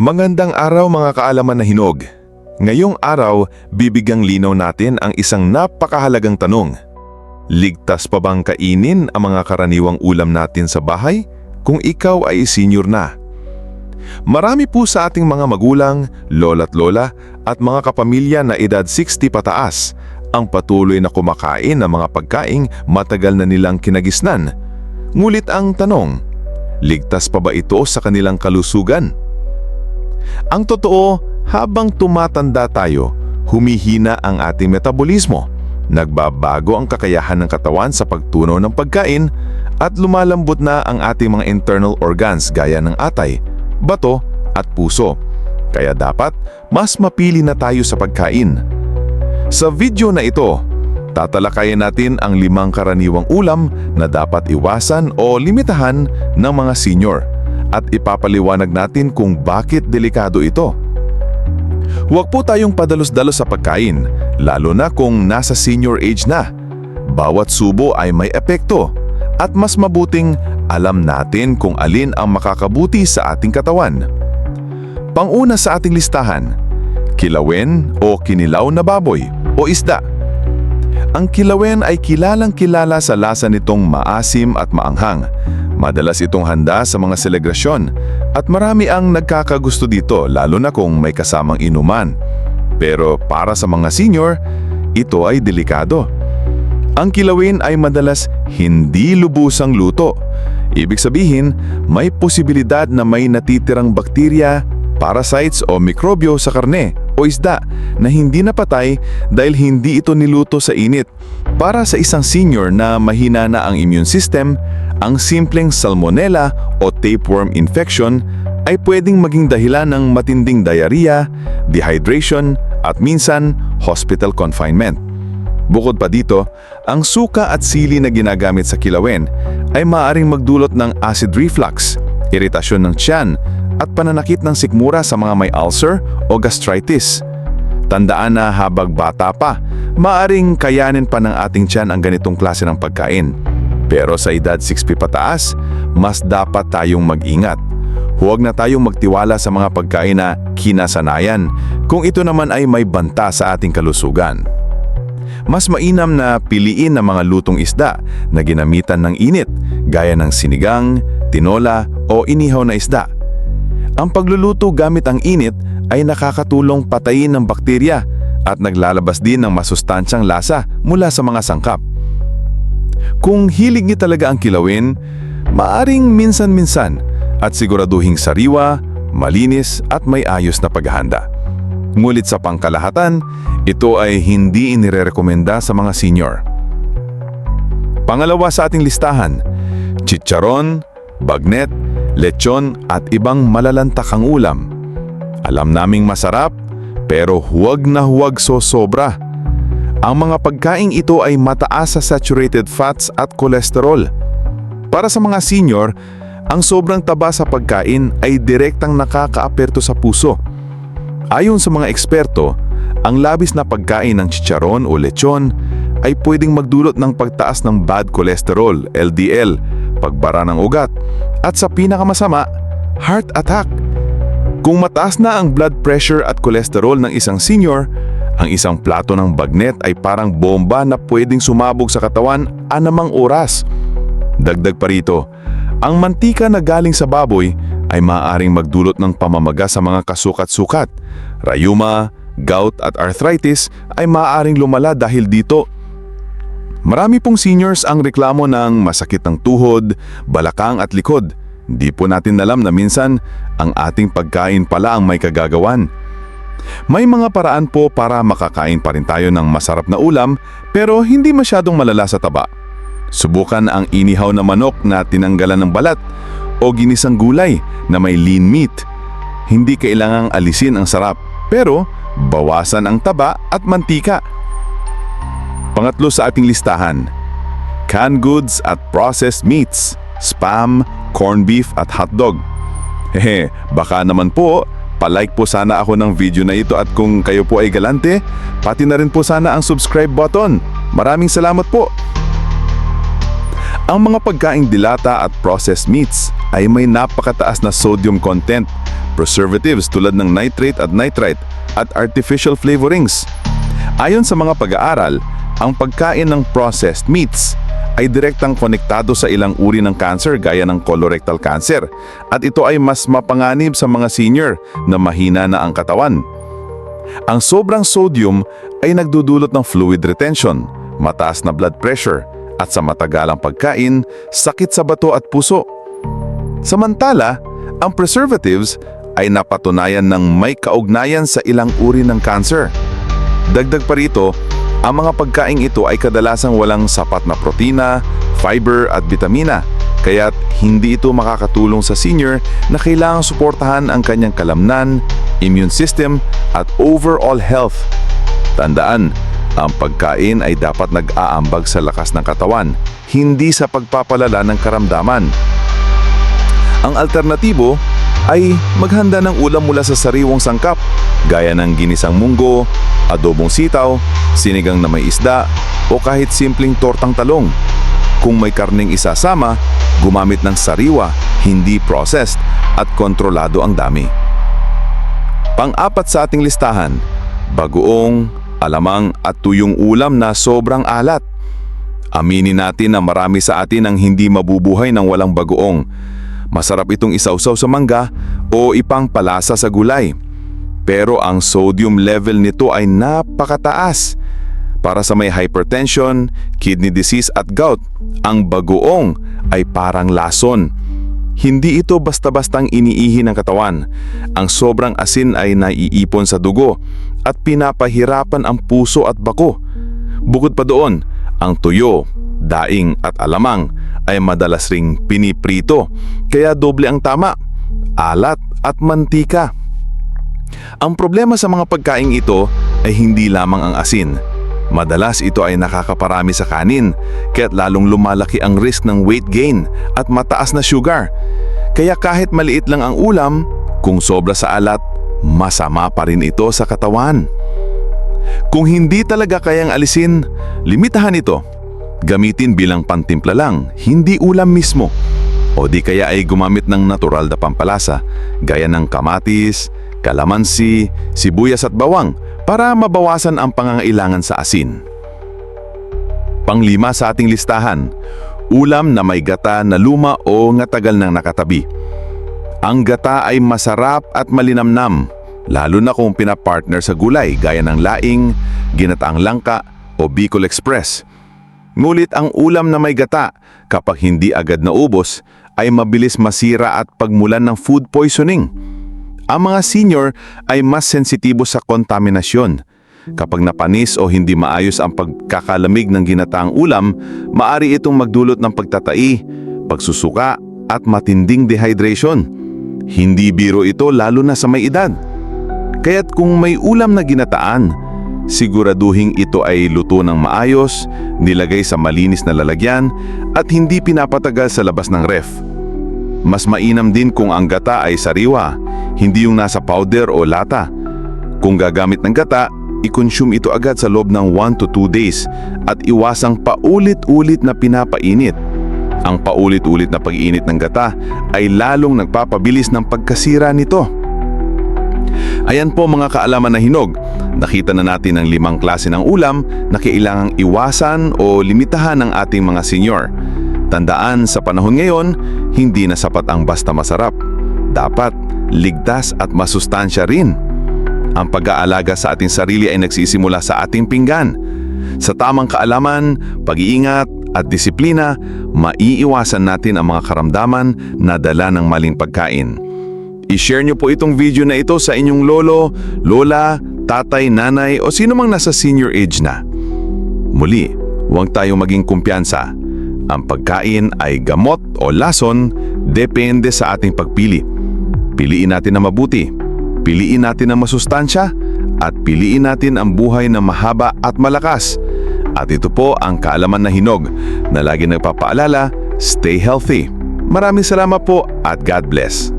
Magandang araw mga kaalaman na hinog. Ngayong araw, bibigyang linaw natin ang isang napakahalagang tanong. Ligtas pa bang kainin ang mga karaniwang ulam natin sa bahay kung ikaw ay senior na? Marami po sa ating mga magulang, lola't lola at mga kapamilya na edad 60 pataas ang patuloy na kumakain ng mga pagkaing matagal na nilang kinagisnan. Ngulit ang tanong, ligtas pa ba ito sa kanilang kalusugan? Ang totoo, habang tumatanda tayo, humihina ang ating metabolismo, nagbabago ang kakayahan ng katawan sa pagtunaw ng pagkain at lumalambot na ang ating mga internal organs gaya ng atay, bato at puso. Kaya dapat mas mapili na tayo sa pagkain. Sa video na ito, tatalakayin natin ang 5 karaniwang ulam na dapat iwasan o limitahan ng mga senior at ipapaliwanag natin kung bakit delikado ito. Huwag po tayong padalos-dalos sa pagkain, lalo na kung nasa senior age na. Bawat subo ay may epekto at mas mabuting alam natin kung alin ang makakabuti sa ating katawan. Panguna sa ating listahan, kilawin o kinilaw na baboy o isda. Ang kilawin ay kilalang-kilala sa lasa nitong maasim at maanghang. Madalas itong handa sa mga selebrasyon at marami ang nagkakagusto dito lalo na kung may kasamang inuman. Pero para sa mga senior, ito ay delikado. Ang kilawin ay madalas hindi lubusang luto. Ibig sabihin, may posibilidad na may natitirang bakterya, parasites o mikrobyo sa karne o isda na hindi napatay dahil hindi ito niluto sa init. Para sa isang senior na mahina na ang immune system, ang simpleng salmonella o tapeworm infection ay pwedeng maging dahilan ng matinding diarrhea, dehydration at minsan hospital confinement. Bukod pa dito, ang suka at sili na ginagamit sa kilawin ay maaaring magdulot ng acid reflux, iritasyon ng tiyan at pananakit ng sikmura sa mga may ulcer o gastritis. Tandaan na habang bata pa, maaaring kayanin pa ng ating tiyan ang ganitong klase ng pagkain. Pero sa edad 60 pataas, mas dapat tayong mag-ingat. Huwag na tayong magtiwala sa mga pagkain na kinasanayan kung ito naman ay may banta sa ating kalusugan. Mas mainam na piliin ang mga lutong isda na ginamitan ng init gaya ng sinigang, tinola o inihaw na isda. Ang pagluluto gamit ang init ay nakakatulong patayin ng bakterya at naglalabas din ng masustansyang lasa mula sa mga sangkap. Kung hilig niyo talaga ang kilawin, maaring minsan-minsan at siguraduhing sariwa, malinis at may ayos na paghahanda. Ngunit sa pangkalahatan, ito ay hindi inirerekomenda sa mga senior. Pangalawa sa ating listahan, chicharon, bagnet, lechon at ibang malalantakang ulam. Alam naming masarap, pero huwag na huwag sosobra. Ang mga pagkaing ito ay mataas sa saturated fats at cholesterol. Para sa mga senior, ang sobrang taba sa pagkain ay direktang nakakaapekto sa puso. Ayon sa mga eksperto, ang labis na pagkain ng chicharon o lechon ay pwedeng magdulot ng pagtaas ng bad cholesterol, LDL, pagbara ng ugat, at sa pinakamasama, heart attack. Kung mataas na ang blood pressure at cholesterol ng isang senior, ang isang plato ng bagnet ay parang bomba na pwedeng sumabog sa katawan anumang oras. Dagdag pa rito, ang mantika na galing sa baboy ay maaaring magdulot ng pamamaga sa mga kasukat-sukat. Rayuma, gout at arthritis ay maaaring lumala dahil dito. Marami pong seniors ang reklamo ng masakit ng tuhod, balakang at likod. Di po natin alam na minsan ang ating pagkain pala ang may kagagawan. May mga paraan po para makakain pa rin tayo ng masarap na ulam pero hindi masyadong malala sa taba. Subukan ang inihaw na manok na tinanggalan ng balat o ginisang gulay na may lean meat. Hindi kailangang alisin ang sarap pero bawasan ang taba at mantika. Pangatlo sa ating listahan, canned goods at processed meats, spam, corned beef at hotdog. Baka naman po, palike po sana ako ng video na ito at kung kayo po ay galante, pati na rin po sana ang subscribe button. Maraming salamat po! Ang mga pagkaing dilata at processed meats ay may napakataas na sodium content, preservatives tulad ng nitrate at nitrite, at artificial flavorings. Ayon sa mga pag-aaral, ang pagkain ng processed meats ay direktang konektado sa ilang uri ng cancer gaya ng colorectal cancer, at ito ay mas mapanganib sa mga senior na mahina na ang katawan. Ang sobrang sodium ay nagdudulot ng fluid retention, mataas na blood pressure, at sa matagalang pagkain, sakit sa bato at puso. Samantala, ang preservatives ay napatunayan ng may kaugnayan sa ilang uri ng cancer. Dagdag pa rito, ang mga pagkaing ito ay kadalasang walang sapat na protina, fiber at bitamina, kaya't hindi ito makakatulong sa senior na kailangang suportahan ang kanyang kalamnan, immune system at overall health. Tandaan, ang pagkain ay dapat nag-aambag sa lakas ng katawan, hindi sa pagpapalala ng karamdaman. Ang alternatibo ay maghanda ng ulam mula sa sariwang sangkap, gaya ng ginisang munggo, adobong sitaw, sinigang na may isda, o kahit simpleng tortang talong. Kung may karneng isasama, gumamit ng sariwa, hindi processed, at kontrolado ang dami. Pang-apat sa ating listahan, bagoong, alamang at tuyong ulam na sobrang alat. Aminin natin na marami sa atin ang hindi mabubuhay ng walang bagoong. Masarap itong isawsaw sa mangga o ipangpalasa sa gulay. Pero ang sodium level nito ay napakataas. Para sa may hypertension, kidney disease at gout, ang bagoong ay parang lason. Hindi ito basta-bastang iniihi ng katawan. Ang sobrang asin ay naiipon sa dugo at pinapahirapan ang puso at bako. Bukod pa doon, ang tuyo, daing at alamang ay madalas ring piniprito, kaya doble ang tama, alat at mantika. Ang problema sa mga pagkaing ito ay hindi lamang ang asin. Madalas ito ay nakakaparami sa kanin, kaya't lalong lumalaki ang risk ng weight gain at mataas na sugar. Kaya kahit maliit lang ang ulam, kung sobra sa alat, masama pa rin ito sa katawan. Kung hindi talaga kayang alisin, limitahan ito. Gamitin bilang pantimpla lang, hindi ulam mismo. O di kaya ay gumamit ng natural na pampalasa, gaya ng kamatis, kalamansi, sibuyas at bawang para mabawasan ang pangangailangan sa asin. Panglima sa ating listahan, ulam na may gata na luma o ngatagal nang nakatabi. Ang gata ay masarap at malinamnam, lalo na kung pinapartner sa gulay gaya ng laing, ginataang langka o Bicol Express. Ngunit ang ulam na may gata, kapag hindi agad naubos, ay mabilis masira at pagmulan ng food poisoning. Ang mga senior ay mas sensitibo sa kontaminasyon. Kapag napanis o hindi maayos ang pagkakalamig ng ginataang ulam, maari itong magdulot ng pagtatai, pagsusuka at matinding dehydration. Hindi biro ito lalo na sa may edad. Kaya't kung may ulam na ginataan, siguraduhin ito ay luto ng maayos, nilagay sa malinis na lalagyan at hindi pinapatagal sa labas ng ref. Mas mainam din kung ang gata ay sariwa, hindi yung nasa powder o lata. Kung gagamit ng gata, i-consume ito agad sa loob ng 1 to 2 days at iwasang paulit-ulit na pinapainit. Ang paulit-ulit na pag-iinit ng gata ay lalong nagpapabilis ng pagkasira nito. Ayan po mga kaalaman na hinog. Nakita na natin ang 5 klase ng ulam na kailangang iwasan o limitahan ng ating mga senior. Tandaan, sa panahon ngayon, hindi na sapat ang basta masarap. Dapat ligtas at masustansya rin. Ang pag-aalaga sa ating sarili ay nagsisimula sa ating pinggan. Sa tamang kaalaman, pag-iingat at disiplina, maiiwasan natin ang mga karamdaman na dala ng maling pagkain. I-share nyo po itong video na ito sa inyong lolo, lola, tatay, nanay o sino mang nasa senior age na. Muli, huwag tayong maging kumpiyansa. Ang pagkain ay gamot o lason, depende sa ating pagpili. Piliin natin na mabuti, piliin natin ang masustansya, at piliin natin ang buhay na mahaba at malakas. At ito po ang kaalaman na hinog na lagi nagpapaalala, stay healthy. Maraming salamat po at God bless.